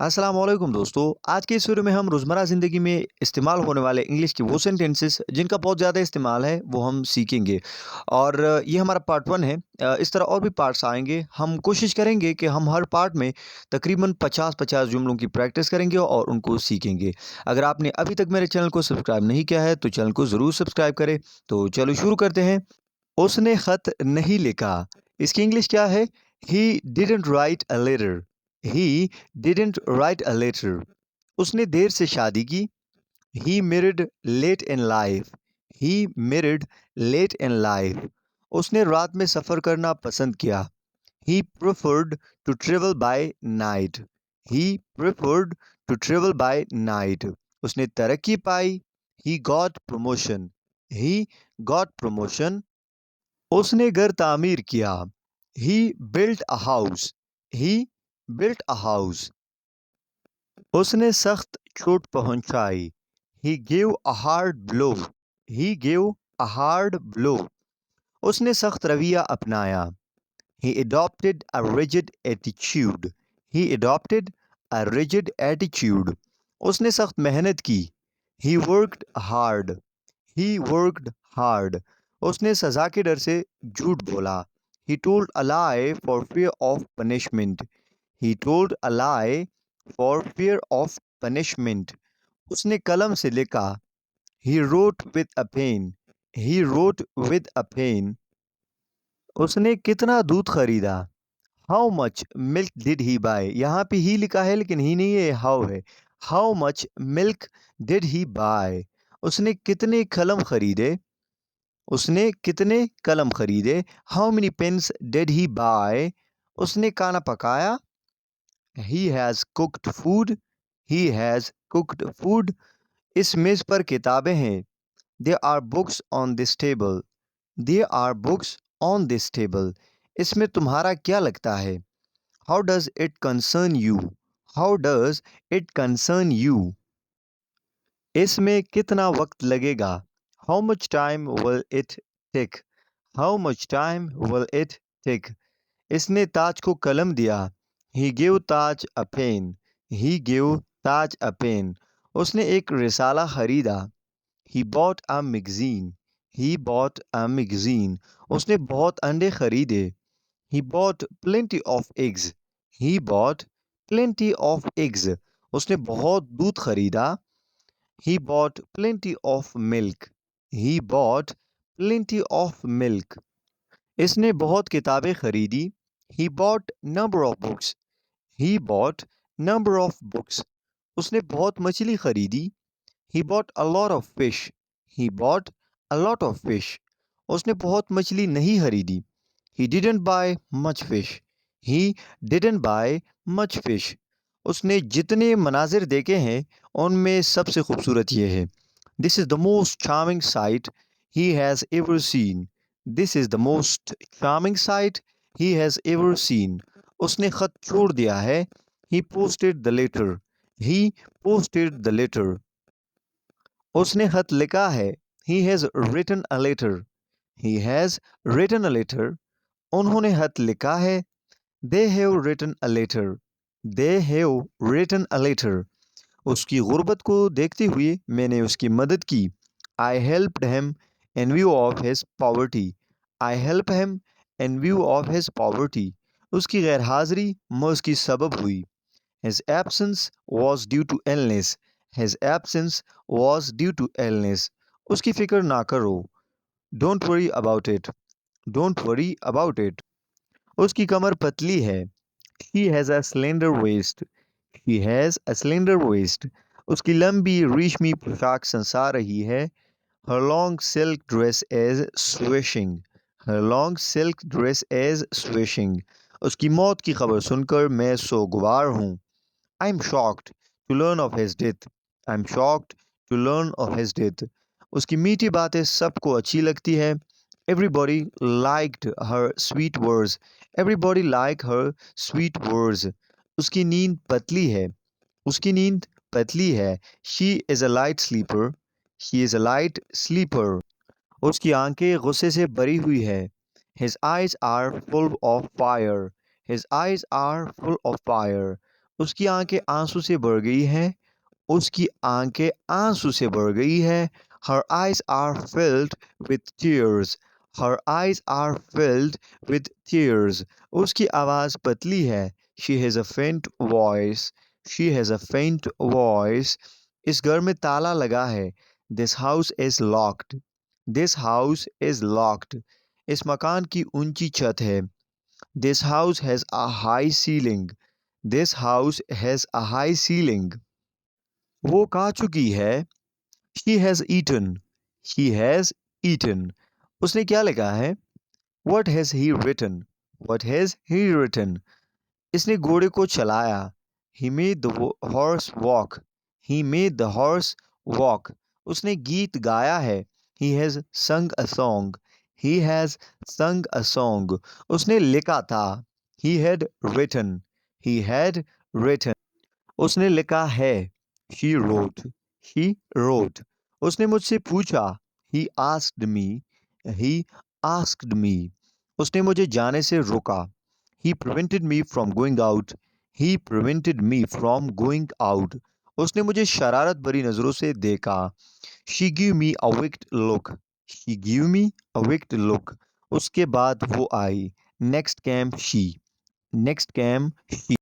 अस्सलाम वालेकुम दोस्तों। आज के इस वीडियो में हम रोज़मर्रा ज़िंदगी में इस्तेमाल होने वाले इंग्लिश के वो सेंटेंसेस जिनका बहुत ज़्यादा इस्तेमाल है वो हम सीखेंगे। और ये हमारा पार्ट 1 है। इस तरह और भी पार्ट्स आएँगे। हम कोशिश करेंगे कि हम हर पार्ट में तकरीबन 50-50 जुमलों की प्रैक्टिस करेंगे और उनको सीखेंगे। अगर आपने अभी तक मेरे चैनल को सब्सक्राइब नहीं किया है तो चैनल को ज़रूर सब्सक्राइब करें। तो चलो शुरू करते हैं। उसने खत नहीं लिखा। इसकी इंग्लिश क्या है? He didn't write a letter. He didn't write a letter. उसने देर से शादी की। He married late in life. He married late in life. उसने रात में सफ़र करना पसंद किया। He preferred to travel by night. He preferred to travel by night. उसने तरक्की पाई। He got promotion. He got promotion. उसने घर तामीर किया। He built a house. He built a house. उसने सख्त चोट पहुंचाई। He gave a hard blow. He gave a hard blow. उसने सख्त रवैया अपनाया। ही adopted a rigid attitude. He adopted a rigid attitude. उसने सख्त मेहनत की। He worked hard. He worked hard. उसने सजा के डर से झूठ बोला। He told a lie for fear of punishment. He told a lie for fear of punishment. उसने कलम से लिखा। He wrote with a pen. He wrote with a pen. उसने कितना दूध खरीदा? How much milk did he buy? यहाँ पे ही लिखा है लेकिन ही नहीं है, हाउ है। How much milk did he buy? उसने कितने कलम खरीदे? उसने कितने कलम खरीदे? How many pens did he buy? उसने खाना पकाया। He has cooked food. He has cooked food. इस मेज पर किताबें हैं। There are books on this table. There are books on this table. इसमें तुम्हारा क्या लगता है? How does it concern you? How does it concern you? इसमें कितना वक्त लगेगा? How much time will it take? How much time will it take? इसने ताज को कलम दिया। He gave Taj a pen. He gave Taj a pen. उसने एक रिसाला खरीदा। He bought a magazine. He bought a magazine. उसने बहुत अंडे खरीदे। He bought plenty of eggs. He bought plenty of eggs. उसने बहुत दूध खरीदा। He bought plenty of milk. He bought plenty of milk. इसने बहुत किताबें खरीदी। He bought number of books. He bought number of books. उसने बहुत मछली खरीदी। He bought a lot of fish. He bought a lot of fish. उसने बहुत मछली नहीं खरीदी। He didn't buy much fish. He didn't buy much fish. उसने जितने मनाजिर देखे हैं उनमें सबसे खूबसूरत ये है। This is the most charming sight he has ever seen. This is the most charming sight he has ever seen. उसने खत छोड़ दिया है। He posted the letter. He posted the letter. उसने खत लिखा है। He has written a letter. He has written a letter. उन्होंने खत लिखा है। They have written a letter. They have written a letter. उसकी गुर्बत को देखते हुए मैंने उसकी मदद की। I helped him in view of his poverty. I helped him in view of his poverty. उसकी गैर हाजिरी मैं उसकी सबब हुई। His absence was due to illness. His absence was due to illness. उसकी फिक्र ना करो। Don't worry about it. Don't worry about it. उसकी कमर पतली है। She has a slender waist. She has a slender waist. उसकी लंबी रेशमी पोशाक संसार रही है। Her long silk dress is swishing. Her long silk dress is swishing. उसकी मौत की खबर सुनकर मैं सोगवार हूँ। I'm shocked to learn of his death. I'm shocked to learn of his death. उसकी मीठी बातें सबको अच्छी लगती है। Everybody liked her sweet words. Everybody liked her sweet words. उसकी नींद पतली है। उसकी नींद पतली है। She is a light sleeper. She is a light sleeper. उसकी आंखें गुस्से से भरी हुई है। His eyes are full of fire. His eyes are full of fire. उसकी आंखें आंसू से भर गई हैं। उसकी आंखें आंसू से भर गई है। Her eyes are filled with tears. Her eyes are filled with tears. उसकी आवाज़ पतली है। She has a faint voice. She has a faint voice. इस घर में ताला लगा है। This house is locked. This house is locked. इस मकान की ऊंची छत है। This house has a high ceiling. This house has a high ceiling. वो खा चुकी है। She has eaten. She has eaten. उसने क्या लिखा है? What has he written? What has he written? इसने घोड़े को चलाया। He made the horse walk. He made the horse walk. उसने गीत गाया है। He has sung a song. He has sung a song. उसने लिखा था। He had written. He had written. उसने लिखा है। She wrote. She wrote. उसने मुझसे पूछा। He asked me. He asked me. उसने मुझे जाने से रोका। He prevented me from going out. He prevented me from going out. उसने मुझे शरारत भरी नज़रों से देखा। She gave me a wicked look. She gave me a wicked look. उसके बाद वो आई। Next came she. Next came she.